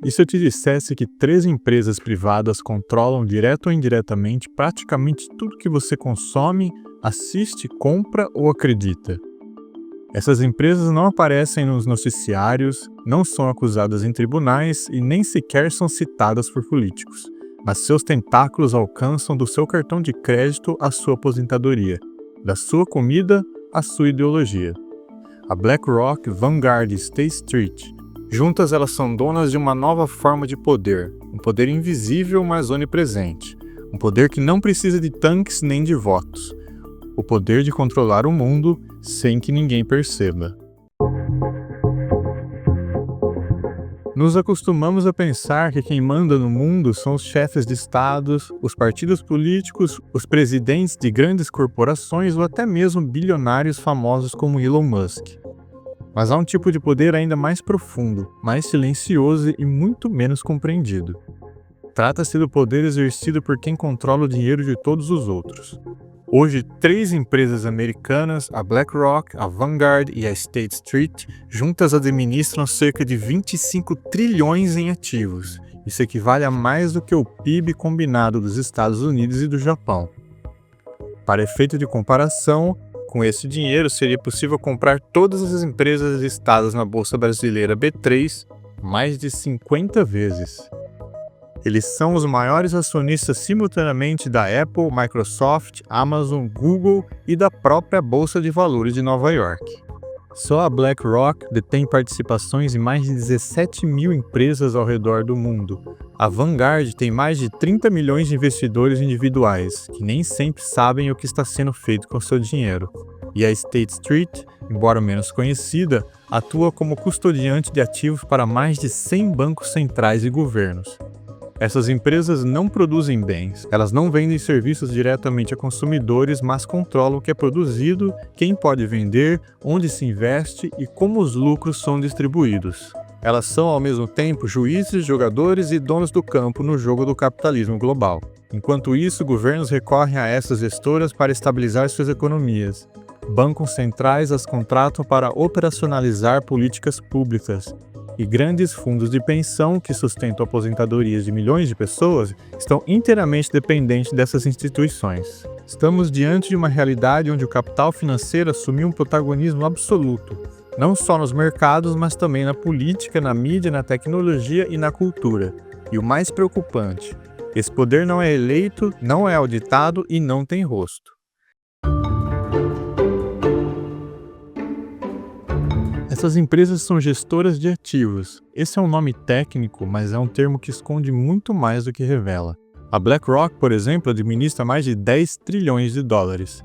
E se eu te dissesse que 3 empresas privadas controlam direto ou indiretamente praticamente tudo que você consome, assiste, compra ou acredita? Essas empresas não aparecem nos noticiários, não são acusadas em tribunais e nem sequer são citadas por políticos, mas seus tentáculos alcançam do seu cartão de crédito à sua aposentadoria, da sua comida à sua ideologia. A BlackRock, Vanguard e State Street, juntas elas são donas de uma nova forma de poder, um poder invisível mas onipresente, um poder que não precisa de tanques nem de votos, o poder de controlar o mundo sem que ninguém perceba. Nos acostumamos a pensar que quem manda no mundo são os chefes de estados, os partidos políticos, os presidentes de grandes corporações ou até mesmo bilionários famosos como Elon Musk. Mas há um tipo de poder ainda mais profundo, mais silencioso e muito menos compreendido. Trata-se do poder exercido por quem controla o dinheiro de todos os outros. Hoje, 3 empresas americanas, a BlackRock, a Vanguard e a State Street, juntas administram cerca de 25 trilhões em ativos. Isso equivale a mais do que o PIB combinado dos Estados Unidos e do Japão. Para efeito de comparação, com esse dinheiro seria possível comprar todas as empresas listadas na Bolsa Brasileira B3 mais de 50 vezes. Eles são os maiores acionistas simultaneamente da Apple, Microsoft, Amazon, Google e da própria Bolsa de Valores de Nova York. Só a BlackRock detém participações em mais de 17 mil empresas ao redor do mundo. A Vanguard tem mais de 30 milhões de investidores individuais, que nem sempre sabem o que está sendo feito com seu dinheiro. E a State Street, embora menos conhecida, atua como custodiante de ativos para mais de 100 bancos centrais e governos. Essas empresas não produzem bens, elas não vendem serviços diretamente a consumidores, mas controlam o que é produzido, quem pode vender, onde se investe e como os lucros são distribuídos. Elas são, ao mesmo tempo, juízes, jogadores e donos do campo no jogo do capitalismo global. Enquanto isso, governos recorrem a essas gestoras para estabilizar suas economias. Bancos centrais as contratam para operacionalizar políticas públicas. E grandes fundos de pensão que sustentam aposentadorias de milhões de pessoas estão inteiramente dependentes dessas instituições. Estamos diante de uma realidade onde o capital financeiro assumiu um protagonismo absoluto, não só nos mercados, mas também na política, na mídia, na tecnologia e na cultura. E o mais preocupante, esse poder não é eleito, não é auditado e não tem rosto. Essas empresas são gestoras de ativos. Esse é um nome técnico, mas é um termo que esconde muito mais do que revela. A BlackRock, por exemplo, administra mais de 10 trilhões de dólares.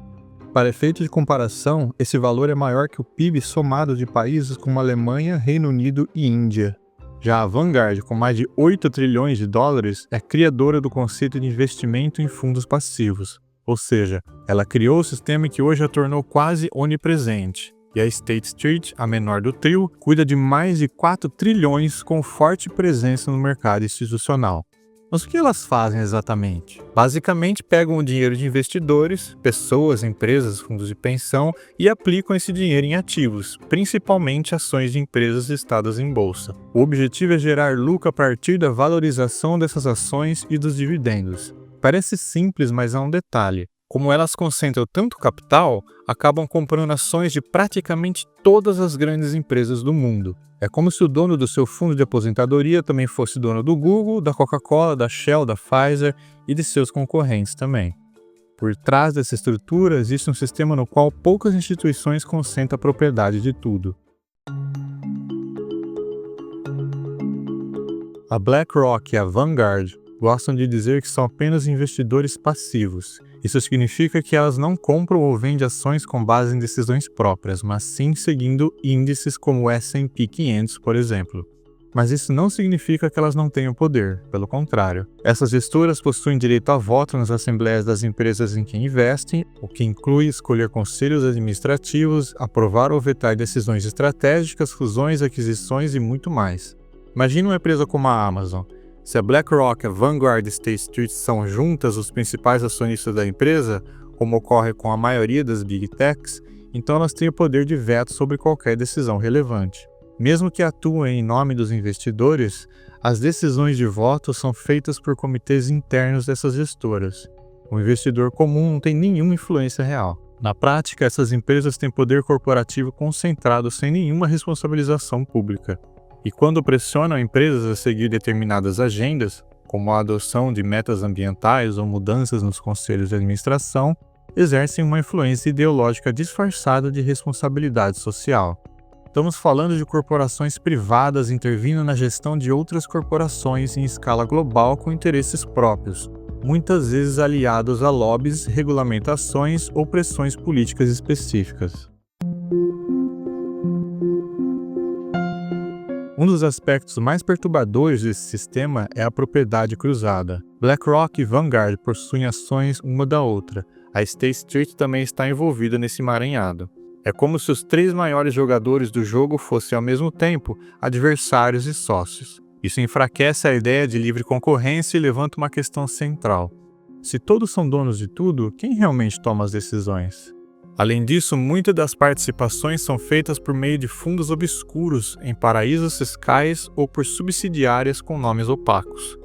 Para efeito de comparação, esse valor é maior que o PIB somado de países como Alemanha, Reino Unido e Índia. Já a Vanguard, com mais de 8 trilhões de dólares, é criadora do conceito de investimento em fundos passivos. Ou seja, ela criou o sistema que hoje a tornou quase onipresente. E a State Street, a menor do trio, cuida de mais de 4 trilhões com forte presença no mercado institucional. Mas o que elas fazem exatamente? Basicamente pegam o dinheiro de investidores, pessoas, empresas, fundos de pensão e aplicam esse dinheiro em ativos, principalmente ações de empresas listadas em bolsa. O objetivo é gerar lucro a partir da valorização dessas ações e dos dividendos. Parece simples, mas há um detalhe. Como elas concentram tanto capital, acabam comprando ações de praticamente todas as grandes empresas do mundo. É como se o dono do seu fundo de aposentadoria também fosse dono do Google, da Coca-Cola, da Shell, da Pfizer e de seus concorrentes também. Por trás dessa estrutura existe um sistema no qual poucas instituições concentram a propriedade de tudo. A BlackRock e a Vanguard gostam de dizer que são apenas investidores passivos. Isso significa que elas não compram ou vendem ações com base em decisões próprias, mas sim seguindo índices como o S&P 500, por exemplo. Mas isso não significa que elas não tenham poder, pelo contrário. Essas gestoras possuem direito a voto nas assembleias das empresas em que investem, o que inclui escolher conselhos administrativos, aprovar ou vetar decisões estratégicas, fusões, aquisições e muito mais. Imagine uma empresa como a Amazon. Se a BlackRock, a Vanguard e a State Street são juntas os principais acionistas da empresa, como ocorre com a maioria das Big Techs, então elas têm o poder de veto sobre qualquer decisão relevante. Mesmo que atuem em nome dos investidores, as decisões de voto são feitas por comitês internos dessas gestoras. O investidor comum não tem nenhuma influência real. Na prática, essas empresas têm poder corporativo concentrado sem nenhuma responsabilização pública. E quando pressionam empresas a seguir determinadas agendas, como a adoção de metas ambientais ou mudanças nos conselhos de administração, exercem uma influência ideológica disfarçada de responsabilidade social. Estamos falando de corporações privadas intervindo na gestão de outras corporações em escala global com interesses próprios, muitas vezes aliados a lobbies, regulamentações ou pressões políticas específicas. Um dos aspectos mais perturbadores desse sistema é a propriedade cruzada. BlackRock e Vanguard possuem ações uma da outra. A State Street também está envolvida nesse emaranhado. É como se os 3 maiores jogadores do jogo fossem ao mesmo tempo adversários e sócios. Isso enfraquece a ideia de livre concorrência e levanta uma questão central. Se todos são donos de tudo, quem realmente toma as decisões? Além disso, muitas das participações são feitas por meio de fundos obscuros em paraísos fiscais ou por subsidiárias com nomes opacos.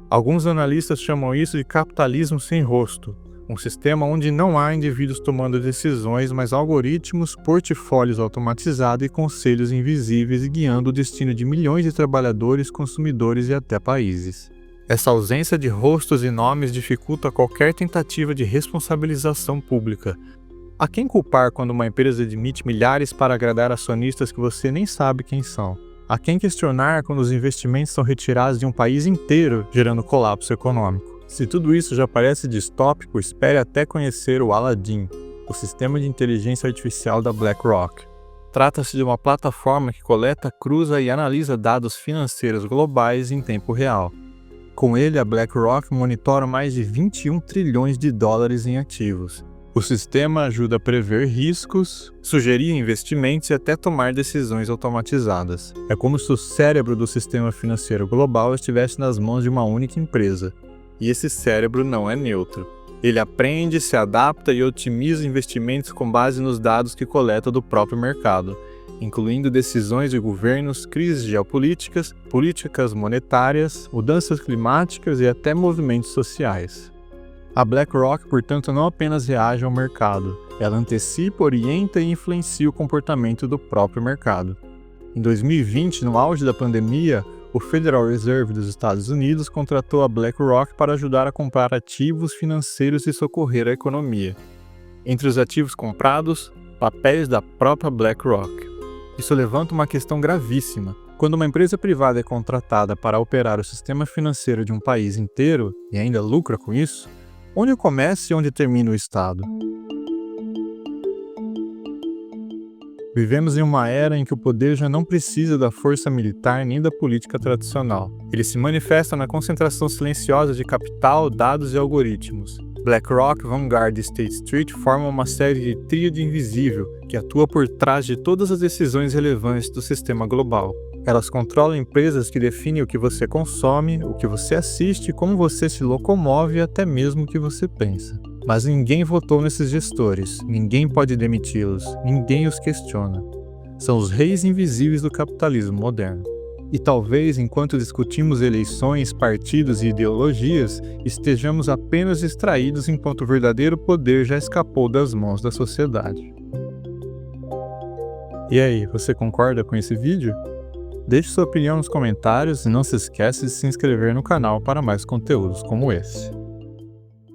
Alguns analistas chamam isso de capitalismo sem rosto, um sistema onde não há indivíduos tomando decisões, mas algoritmos, portfólios automatizados e conselhos invisíveis guiando o destino de milhões de trabalhadores, consumidores e até países. Essa ausência de rostos e nomes dificulta qualquer tentativa de responsabilização pública. A quem culpar quando uma empresa admite milhares para agradar acionistas que você nem sabe quem são? A quem questionar quando os investimentos são retirados de um país inteiro, gerando colapso econômico? Se tudo isso já parece distópico, espere até conhecer o Aladdin, o sistema de inteligência artificial da BlackRock. Trata-se de uma plataforma que coleta, cruza e analisa dados financeiros globais em tempo real. Com ele, a BlackRock monitora mais de 21 trilhões de dólares em ativos. O sistema ajuda a prever riscos, sugerir investimentos e até tomar decisões automatizadas. É como se o cérebro do sistema financeiro global estivesse nas mãos de uma única empresa. E esse cérebro não é neutro. Ele aprende, se adapta e otimiza investimentos com base nos dados que coleta do próprio mercado, incluindo decisões de governos, crises geopolíticas, políticas monetárias, mudanças climáticas e até movimentos sociais. A BlackRock, portanto, não apenas reage ao mercado, ela antecipa, orienta e influencia o comportamento do próprio mercado. Em 2020, no auge da pandemia, o Federal Reserve dos Estados Unidos contratou a BlackRock para ajudar a comprar ativos financeiros e socorrer a economia. Entre os ativos comprados, papéis da própria BlackRock. Isso levanta uma questão gravíssima. Quando uma empresa privada é contratada para operar o sistema financeiro de um país inteiro e ainda lucra com isso, onde começa e onde termina o Estado? Vivemos em uma era em que o poder já não precisa da força militar nem da política tradicional. Ele se manifesta na concentração silenciosa de capital, dados e algoritmos. BlackRock, Vanguard e State Street formam uma série de tríade invisível que atua por trás de todas as decisões relevantes do sistema global. Elas controlam empresas que definem o que você consome, o que você assiste, como você se locomove e até mesmo o que você pensa. Mas ninguém votou nesses gestores, ninguém pode demiti-los, ninguém os questiona. São os reis invisíveis do capitalismo moderno. E talvez, enquanto discutimos eleições, partidos e ideologias, estejamos apenas distraídos enquanto o verdadeiro poder já escapou das mãos da sociedade. E aí, você concorda com esse vídeo? Deixe sua opinião nos comentários e não se esqueça de se inscrever no canal para mais conteúdos como esse.